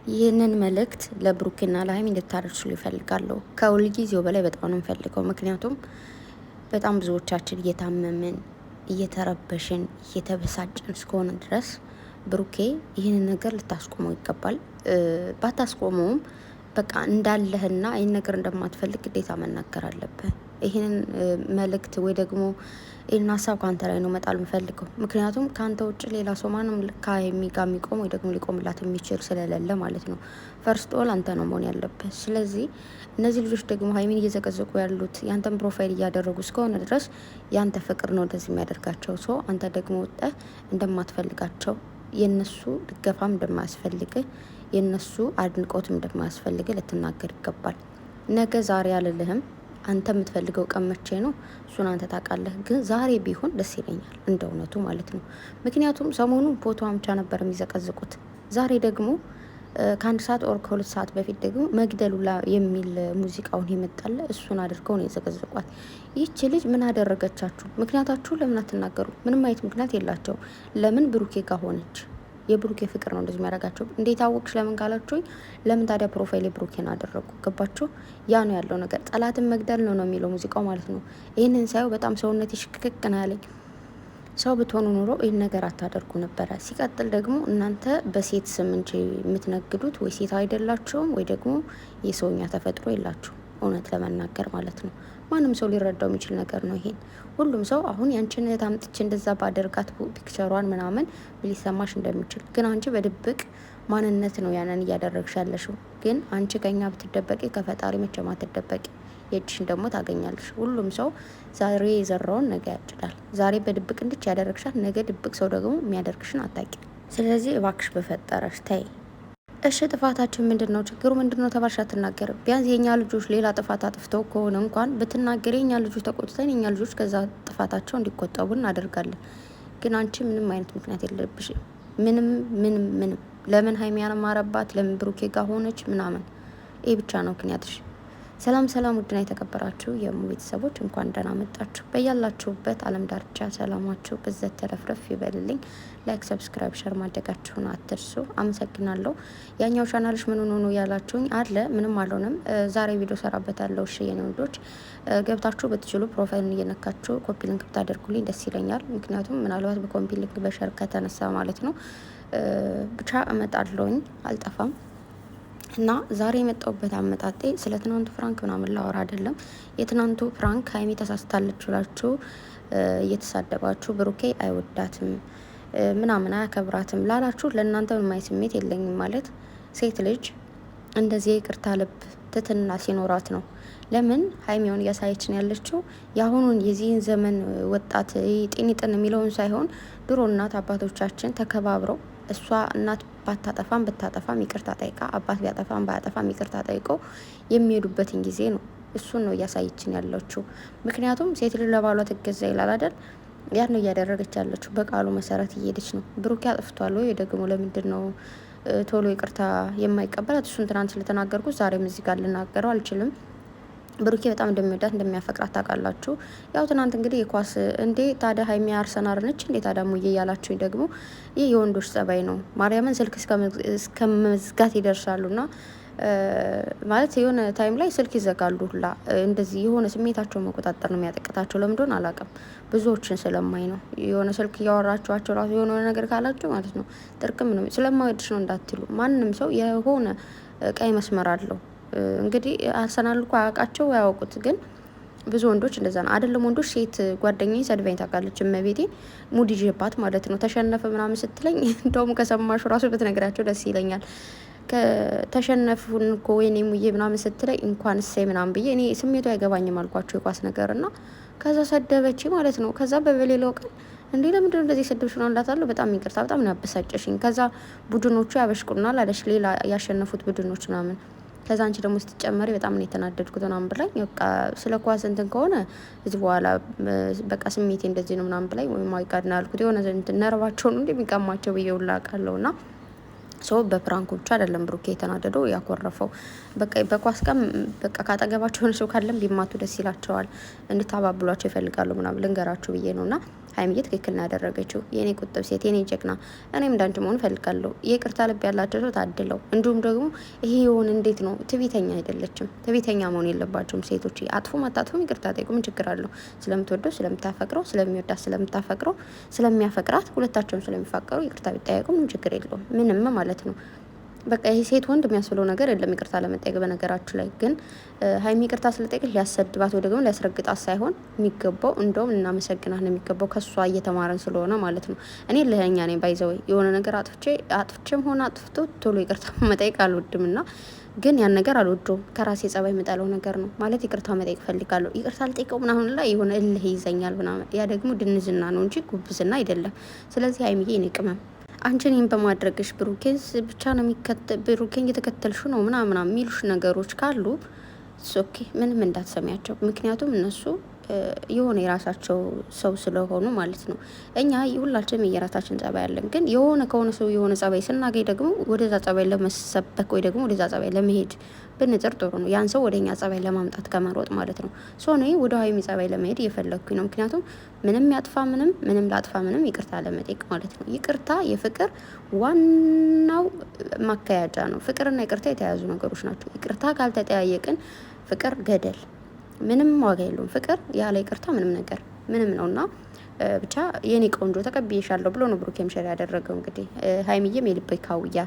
ይህንን መልእክት ለብሩክና ለሀይሚ እንድታደርሱልኝ ይፈልጋለሁ። ከሁል ጊዜው በላይ በጣም ነው የምፈልገው። ምክንያቱም በጣም ብዙዎቻችን እየታመምን እየተረበሽን እየተበሳጭን እስከሆነ ድረስ ብሩኬ ይህንን ነገር ልታስቆመው ይገባል። ባታስቆመውም በቃ እንዳለህና ይህን ነገር እንደማትፈልግ ግዴታ መናገር አለብህ። ይህንን መልእክት ወይ ደግሞ ይህን ሀሳብ ከአንተ ላይ ነው መጣል የምፈልገው። ምክንያቱም ከአንተ ውጭ ሌላ ሰው ማንም ከሀይሚ ጋር የሚቆም ወይ ደግሞ ሊቆምላት የሚችል ስለሌለ ማለት ነው። ፈርስት ኦል አንተ ነው መሆን ያለብህ። ስለዚህ እነዚህ ልጆች ደግሞ ሀይሚን እየዘቀዘቁ ያሉት ያንተን ፕሮፋይል እያደረጉ እስከሆነ ድረስ ያንተ ፍቅር ነው እንደዚህ የሚያደርጋቸው። ሰው አንተ ደግሞ ወጥተህ እንደማትፈልጋቸው የነሱ ድገፋም እንደማያስፈልግህ የነሱ አድንቆትም እንደማያስፈልግህ ልትናገር ይገባል። ነገ ዛሬ አልልህም። አንተ የምትፈልገው ቀን መቼ ነው? እሱን አንተ ታውቃለህ። ግን ዛሬ ቢሆን ደስ ይለኛል እንደ እውነቱ ማለት ነው። ምክንያቱም ሰሞኑን ፎቶ ብቻ ነበር የሚዘቀዝቁት። ዛሬ ደግሞ ከአንድ ሰዓት ኦር ከሁለት ሰዓት በፊት ደግሞ መግደሉላ የሚል ሙዚቃውን ይመጣል። እሱን አድርገው ነው የዘቀዘቋት። ይህች ልጅ ምን አደረገቻችሁ? ምክንያታችሁ ለምን አትናገሩ? ምንም አይነት ምክንያት የላቸውም። ለምን ብሩኬ ጋር ሆነች? የብሩኬ ፍቅር ነው እንደዚህ የሚያደርጋቸው። እንዴት አወቅሽ ለምን ካላችሁኝ፣ ለምን ታዲያ ፕሮፋይል የብሩኬን አደረጉ? ገባችሁ? ያ ነው ያለው ነገር። ጠላትን መግደል ነው የሚለው ሙዚቃው ማለት ነው። ይህንን ሳየው በጣም ሰውነት ሽክክክ ነው ያለኝ። ሰው ብትሆኑ ኑሮ ይህን ነገር አታደርጉ ነበረ። ሲቀጥል ደግሞ እናንተ በሴት ስም እንጂ የምትነግዱት ወይ ሴት አይደላችሁም ወይ ደግሞ የሰውኛ ተፈጥሮ የላችሁ፣ እውነት ለመናገር ማለት ነው። ማንም ሰው ሊረዳው የሚችል ነገር ነው ይሄን። ሁሉም ሰው አሁን ያንቺን እህት አምጥቼ እንደዛ ባደርጋት ፒክቸሯን ምናምን ሊሰማሽ እንደሚችል፣ ግን አንቺ በድብቅ ማንነት ነው ያንን እያደረግሽ ያለሽው። ግን አንቺ ከኛ ብትደበቂ ከፈጣሪ መቼም አትደበቂ። የእጅሽን ደግሞ ታገኛለሽ። ሁሉም ሰው ዛሬ የዘራውን ነገ ያጭዳል። ዛሬ በድብቅ እንድች ያደረግሻት ነገ ድብቅ ሰው ደግሞ የሚያደርግሽን አታቂ። ስለዚህ እባክሽ በፈጠረሽ ተይ። እሺ ጥፋታችን ምንድን ነው? ችግሩ ምንድን ነው ተባልሽ አትናገርም? ቢያንስ የእኛ ልጆች ሌላ ጥፋት አጥፍተው ከሆነ እንኳን ብትናገር የእኛ ልጆች ተቆጥተን የእኛ ልጆች ከዛ ጥፋታቸው እንዲቆጠቡ እናደርጋለን። ግን አንቺ ምንም አይነት ምክንያት የለብሽም። ምንም ምንም ምንም። ለምን ሀይሚያን ማረባት? ለምን ብሩኬ ጋር ሆነች ምናምን። ይህ ብቻ ነው ምክንያትሽ። ሰላም ሰላም፣ ውድና የተከበራችሁ የሙ ቤተሰቦች እንኳን ደህና መጣችሁ። በያላችሁበት ዓለም ዳርቻ ሰላማችሁ በዘት ተረፍረፍ ይበልልኝ። ላይክ፣ ሰብስክራይብ፣ ሸር ማድረጋችሁን አትርሱ። አመሰግናለሁ። ያኛው ቻናልሽ ምን ሆኖ ያላችሁኝ አለ። ምንም አልሆነም። ዛሬ ቪዲዮ ሰራበታለሁ። እሺ የኔ ወንዶች ገብታችሁ ብትችሉ ፕሮፋይልን እየነካችሁ ኮፒ ሊንክ ብታደርጉልኝ ደስ ይለኛል። ምክንያቱም ምናልባት በኮፒ ሊንክ በሸር ከተነሳ ማለት ነው ብቻ እመጣለሁኝ፣ አልጠፋም። እና ዛሬ የመጣሁበት አመጣጤ ስለ ትናንቱ ፍራንክ ምናምን ላወራ አይደለም። የትናንቱ ፍራንክ ሀይሚ ተሳስታለች ብላችሁ እየተሳደባችሁ ብሩኬ አይወዳትም ምናምን አያከብራትም ላላችሁ ለእናንተ ምንም ስሜት የለኝም። ማለት ሴት ልጅ እንደዚህ ይቅርታ ልብ ትትና ሲኖራት ነው። ለምን ሀይሚውን እያሳየችን ያለችው የአሁኑን የዚህን ዘመን ወጣት ጤኒጥን የሚለውን ሳይሆን ድሮ እናት አባቶቻችን ተከባብረው እሷ እናት ባታጠፋም ብታጠፋም ይቅርታ ጠይቃ አባት ቢያጠፋም ባያጠፋም ይቅርታ ጠይቀው የሚሄዱበትን ጊዜ ነው። እሱን ነው እያሳየችን ያለችው። ምክንያቱም ሴት ልጅ ለባሏ ትገዛ ይላል አይደል? ያን ነው እያደረገች ያለችው። በቃሉ መሰረት እየሄደች ነው። ብሩኬ አጥፍቷል ወይ ደግሞ ለምንድን ነው ቶሎ ይቅርታ የማይቀበላት? እሱን ትናንት ስለተናገርኩት ዛሬም እዚህ ጋር ልናገረው አልችልም። ብሩኬ በጣም እንደሚወዳት እንደሚያፈቅራት ታውቃላችሁ። ያው ትናንት እንግዲህ የኳስ እንዴ ታዲያ ሀይሚ አርሰናል ነች እንዴ ታዲያ ሙዬ ያላችሁኝ ደግሞ ይህ የወንዶች ጸባይ ነው። ማርያምን ስልክ እስከ መዝጋት ይደርሳሉና ማለት የሆነ ታይም ላይ ስልክ ይዘጋሉ ሁላ። እንደዚህ የሆነ ስሜታቸው መቆጣጠር ነው የሚያጠቅታቸው። ለምንድን አላውቅም። ብዙዎችን ስለማይ ነው። የሆነ ስልክ እያወራችኋቸው ራሱ የሆነ ነገር ካላቸው ማለት ነው ጥርቅም ነው። ስለማይወድሽ ነው እንዳትሉ። ማንም ሰው የሆነ ቀይ መስመር አለው። እንግዲህ አርሰናል እኮ አያውቃቸው ያውቁት፣ ግን ብዙ ወንዶች እንደዛ ነው አይደለም። ወንዶች ሴት ጓደኛዬ ሰድባኝ ታውቃለች። እመቤቴ ሙድ ይዤባት ማለት ነው። ተሸነፈ ምናምን ስትለኝ እንደውም ከሰማሹ ራሱ ብትነግራቸው ደስ ይለኛል። ተሸነፉን እኮ ወይኔ ሙዬ ምናምን ስትለኝ እንኳን እሰይ ምናምን ብዬ እኔ ስሜቱ አይገባኝም አልኳቸው የኳስ ነገር እና ከዛ ሰደበች ማለት ነው። ከዛ በሌላው ቀን እንዴ ለምንድነው እንደዚህ ስድብሽ ነው እንዳታለሁ። በጣም ይቅርታ፣ በጣም ነው ያበሳጨሽኝ። ከዛ ቡድኖቹ ያበሽቁናል አለሽ፣ ሌላ ያሸነፉት ቡድኖች ምናምን። ከዛ አንቺ ደግሞ ስትጨመሪ በጣም ነው የተናደድኩት ምናምን ብላኝ፣ በቃ ስለ ኳስ እንትን ከሆነ እዚህ በኋላ በቃ ስሜቴ እንደዚህ ነው ምናምን ብላኝ፣ ወይ ማይጋድ ነው ያልኩት። የሆነ ነርቫቸው ነው እንደሚቀማቸው ብዬ ውላ ቃለሁ እና ሰው በፕራንኩ ብቻ አይደለም ብሩኬ የተናደደው ያኮረፈው። በቃ በኳስ ቀን በቃ ካጠገባቸው የሆነ ሰው ካለም ቢማቱ ደስ ይላቸዋል፣ እንድታባብሏቸው ይፈልጋሉ ምናምን ልንገራችሁ ብዬ ነውና ሀይሚዬ ትክክል ነው ያደረገችው። የኔ ቁጥብ ሴት፣ የኔ ጀግና፣ እኔም እንዳንቺ መሆን ፈልጋለሁ። ይቅርታ ልብ ያላቸው ሰው ታድለው። እንዲሁም ደግሞ ይሄ የሆነ እንዴት ነው ትዕቢተኛ አይደለችም። ትዕቢተኛ መሆን የለባቸውም ሴቶች። አጥፉም አታጥፉም ይቅርታ ጠይቁ። ምን ችግር አለው? ስለምትወደው ስለምታፈቅረው፣ ስለሚወዳት ስለምታፈቅረው፣ ስለሚያፈቅራት፣ ሁለታቸውም ስለሚፋቀሩ ይቅርታ ቢጠያቁ ምን ችግር የለውም። ምንም ማለት ነው። በቃ ይሄ ሴት ወንድ የሚያስብለው ነገር የለም ይቅርታ ለመጠየቅ። በነገራችሁ ላይ ግን ሀይሚ ይቅርታ ስለጠየቀች ሊያሰድባት ወይ ደግሞ ሊያስረግጣት ሳይሆን የሚገባው እንደውም እናመሰግናት ነው የሚገባው፣ ከሷ እየተማረን ስለሆነ ማለት ነው። እኔ ለኛ ነኝ ባይዘወይ የሆነ ነገር አጥፍቼም ሆነ አጥፍቶ ቶሎ ይቅርታ መጠየቅ አልወድም እና ግን ያን ነገር አልወደውም። ከራሴ ጸባይ የምጠለው ነገር ነው ማለት ይቅርታ መጠየቅ ፈልጋለሁ። ይቅርታ አልጠይቀው ምናምን ላይ የሆነ እልህ ይዘኛል ምናምን። ያ ደግሞ ድንዝና ነው እንጂ ጉብዝና አይደለም። ስለዚህ ሀይሚዬ እኔ ቅመም አንቺን ይህን በማድረግሽ ብሩኬን ብቻ ነው ብሩኬን እየተከተልሹ ነው ምናምና የሚሉሽ ነገሮች ካሉ ኦኬ፣ ምንም እንዳትሰሚያቸው። ምክንያቱም እነሱ የሆነ የራሳቸው ሰው ስለሆኑ ማለት ነው። እኛ ሁላችንም የራሳችን ጸባይ አለን። ግን የሆነ ከሆነ ሰው የሆነ ጸባይ ስናገኝ ደግሞ ወደዛ ጸባይ ለመሰበክ ወይ ደግሞ ወደዛ ጸባይ ለመሄድ ብንጥር ጥሩ ነው። ያን ሰው ወደ እኛ ጸባይ ለማምጣት ከመሮጥ ማለት ነው። ሶ እኔ ወደ ሀይሚ ጸባይ ለመሄድ እየፈለግኩኝ ነው። ምክንያቱም ምንም ያጥፋ ምንም ላጥፋ ይቅርታ ለመጠየቅ ማለት ነው። ይቅርታ የፍቅር ዋናው ማካያጃ ነው። ፍቅርና ይቅርታ የተያያዙ ነገሮች ናቸው። ይቅርታ ካልተጠያየቅን ፍቅር ገደል፣ ምንም ዋጋ የለውም። ፍቅር ያለ ይቅርታ ምንም ነውና ብቻ የኔ ቆንጆ ተቀብዬሻለሁ ብሎ ነው ብሩኬም ሸር ያደረገው። እንግዲህ ሀይሚዬም የልቤ ካውያ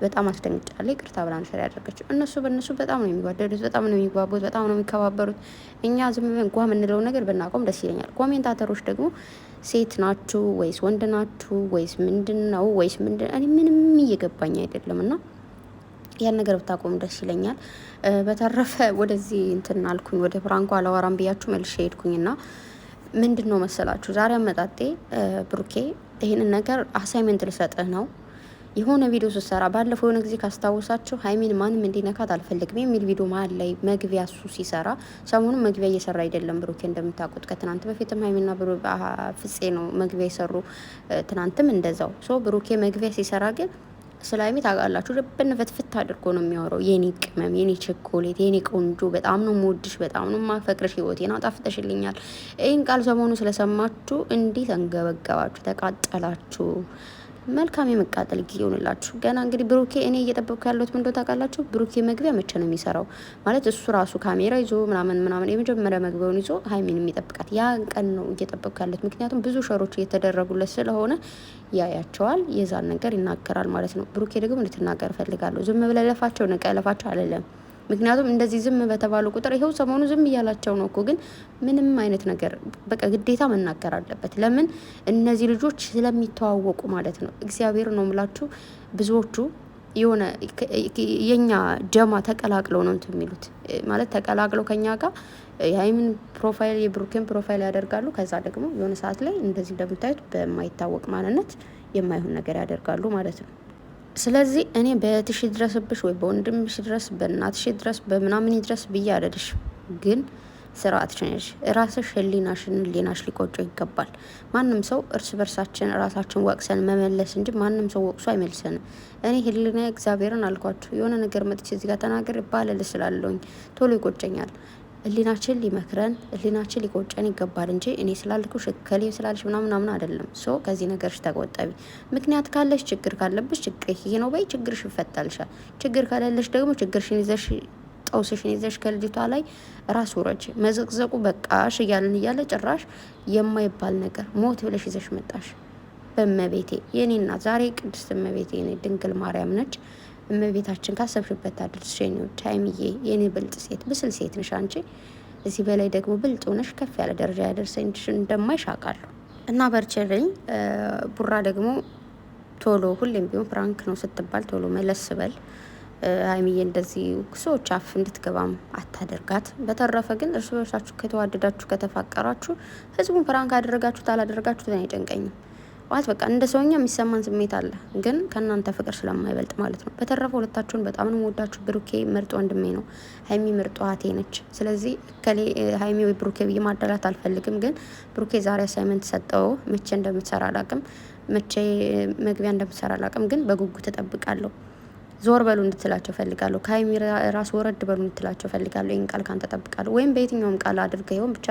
በጣም አስደንግጫለሁ ይቅርታ ብላ ሸር ያደረገችው። እነሱ በእነሱ በጣም ነው የሚዋደዱት፣ በጣም ነው የሚግባቡት፣ በጣም ነው የሚከባበሩት። እኛ ዝም ብለን ጓ የምንለው ነገር ብናቆም ደስ ይለኛል። ኮሜንታተሮች ደግሞ ሴት ናችሁ ወይስ ወንድ ናችሁ ወይስ ምንድን ነው ወይስ ምንድን እኔ ምንም እየገባኝ አይደለም እና ያን ነገር ብታቆሙ ደስ ይለኛል። በተረፈ ወደዚህ እንትን አልኩኝ፣ ወደ ፍራንኮ አላወራም ብያችሁ መልሼ ሄድኩኝና ምንድን ነው መሰላችሁ ዛሬ አመጣጤ ብሩኬ ይህንን ነገር አሳይመንት ልሰጥህ ነው። የሆነ ቪዲዮ ስትሰራ ባለፈው የሆነ ጊዜ ካስታወሳችሁ ሀይሚን ማንም እንዲነካት አልፈልግም የሚል ቪዲዮ መሀል ላይ መግቢያ እሱ ሲሰራ፣ ሰሞኑን መግቢያ እየሰራ አይደለም ብሩኬ እንደምታውቁት። ከትናንት በፊትም ሀይሚና ፍፄ ነው መግቢያ የሰሩ፣ ትናንትም እንደዛው። ሶ ብሩኬ መግቢያ ሲሰራ ግን ስለ ሀይሚ ታውቃላችሁ ልብን ፍትፍት አድርጎ ነው የሚያወራው። የኔ ቅመም፣ የኔ ቸኮሌት፣ የኔ ቆንጆ፣ በጣም ነው የምወድሽ፣ በጣም ነው የማፈቅርሽ፣ ህይወቴን አጣፍጠሽልኛል። ይህን ቃል ሰሞኑ ስለሰማችሁ እንዲህ ተንገበገባችሁ፣ ተቃጠላችሁ። መልካም የመቃጠል ጊዜ ይሆንላችሁ። ገና እንግዲህ ብሩኬ እኔ እየጠበቅኩ ያለሁት ምን እንደሆነ ታውቃላችሁ? ብሩኬ መግቢያ መቼ ነው የሚሰራው? ማለት እሱ ራሱ ካሜራ ይዞ ምናምን የመጀመሪያ መግቢያውን ይዞ ሀይሚን የሚጠብቃት ያን ቀን ነው እየጠበቅኩ ያለሁት። ምክንያቱም ብዙ ሸሮች እየተደረጉለት ስለሆነ ያያቸዋል፣ የዛን ነገር ይናገራል ማለት ነው። ብሩኬ ደግሞ እንድትናገር እፈልጋለሁ። ዝም ብለህ ለፋቸው ንቃ ለፋቸው አለለም። ምክንያቱም እንደዚህ ዝም በተባሉ ቁጥር ይኸው ሰሞኑ ዝም እያላቸው ነው እኮ። ግን ምንም አይነት ነገር በቃ ግዴታ መናገር አለበት። ለምን? እነዚህ ልጆች ስለሚተዋወቁ ማለት ነው። እግዚአብሔር ነው ምላችሁ። ብዙዎቹ የሆነ የኛ ጀማ ተቀላቅለው ነው እንትን የሚሉት ማለት ተቀላቅለው ከኛ ጋር የሀይሚን ፕሮፋይል የብሩኬን ፕሮፋይል ያደርጋሉ። ከዛ ደግሞ የሆነ ሰዓት ላይ እንደዚህ እንደምታዩት በማይታወቅ ማንነት የማይሆን ነገር ያደርጋሉ ማለት ነው። ስለዚህ እኔ በእህትሽ ድረስብሽ ወይ በወንድምሽ ድረስ በእናትሽ ድረስ በምናምን ድረስ ብዬ አደልሽ፣ ግን ስርዓትሽ ነሽ። ራስሽ ህሊናሽን ሊቆጮ ይገባል። ማንም ሰው እርስ በርሳችን ራሳችን ወቅሰን መመለስ እንጂ ማንም ሰው ወቅሶ አይመልሰንም። እኔ ህሊና እግዚአብሔርን አልኳችሁ የሆነ ነገር መጥቼ እዚህ ጋር ተናገር ባለል ስላለውኝ ቶሎ ይቆጨኛል። ህሊናችን ሊመክረን ህሊናችን ሊቆጨን ይገባል እንጂ እኔ ስላልኩሽ እከሌ ስላልሽ ምናምን አይደለም። ሶ ከዚህ ነገርሽ ተቆጠቢ። ምክንያት ካለሽ ችግር ካለብሽ ችግር ይሄ ነው በይ፣ ችግርሽ ይፈታልሻል። ችግር ከሌለሽ ደግሞ ችግርሽን ይዘሽ ጠውስሽን ይዘሽ ከልጅቷ ላይ ራስ ውረጅ። መዘቅዘቁ በቃሽ እያለ ጭራሽ የማይባል ነገር ሞት ብለሽ ይዘሽ መጣሽ። በእመቤቴ የኔና ዛሬ ቅድስት እመቤቴ ድንግል ማርያም ነች። እመቤታችን ካሰብሽበት ታድርስ። ሸኒዎች ሀይሚዬ የኔ ብልጥ ሴት ብስል ሴት ነሽ አንቺ። እዚህ በላይ ደግሞ ብልጥ ሆነሽ ከፍ ያለ ደረጃ ያደርሰሽ እንደማይሽ አውቃለሁ እና በርችልኝ። ቡራ ደግሞ ቶሎ ሁሌም ቢሆን ፕራንክ ነው ስትባል ቶሎ መለስ በል። ሀይሚዬ እንደዚህ ሰዎች አፍ እንድትገባም አታደርጋት። በተረፈ ግን እርስ በርሳችሁ ከተዋደዳችሁ ከተፋቀራችሁ ህዝቡን ፕራንክ አደረጋችሁት አላደረጋችሁት እኔ አይጨንቀኝም። ዋት በቃ እንደ ሰውኛ የሚሰማን ስሜት አለ፣ ግን ከእናንተ ፍቅር ስለማይበልጥ ማለት ነው። በተረፈ ሁለታችሁን በጣም ነው የምወዳችሁ። ብሩኬ ምርጥ ወንድሜ ነው፣ ሀይሚ ምርጥ እህቴ ነች። ስለዚህ ሀይሚ ወይ ብሩኬ ብዬ ማዳላት አልፈልግም። ግን ብሩኬ ዛሬ አሳይመንት ሰጠው፣ መቼ እንደምትሰራ አላውቅም። መቼ መግቢያ እንደምሰራ አላውቅም፣ ግን በጉጉት እጠብቃለሁ። ዞር በሉ እንድትላቸው ፈልጋለሁ። ከሀይሚ ራስ ወረድ በሉ እንድትላቸው ፈልጋለሁ። ይህን ቃል ካንተ ጠብቃለሁ፣ ወይም በየትኛውም ቃል አድርገ ይሆን ብቻ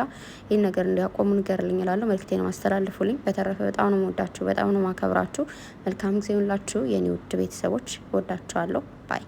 ይህን ነገር እንዲያቆሙ ንገርልኝ እላለሁ። መልክቴን ማስተላልፉልኝ። በተረፈ በጣም ነው የምወዳችሁ፣ በጣም ነው ማከብራችሁ። መልካም ጊዜ ሁላችሁ የኔ ውድ ቤተሰቦች፣ ወዳችኋለሁ። ባይ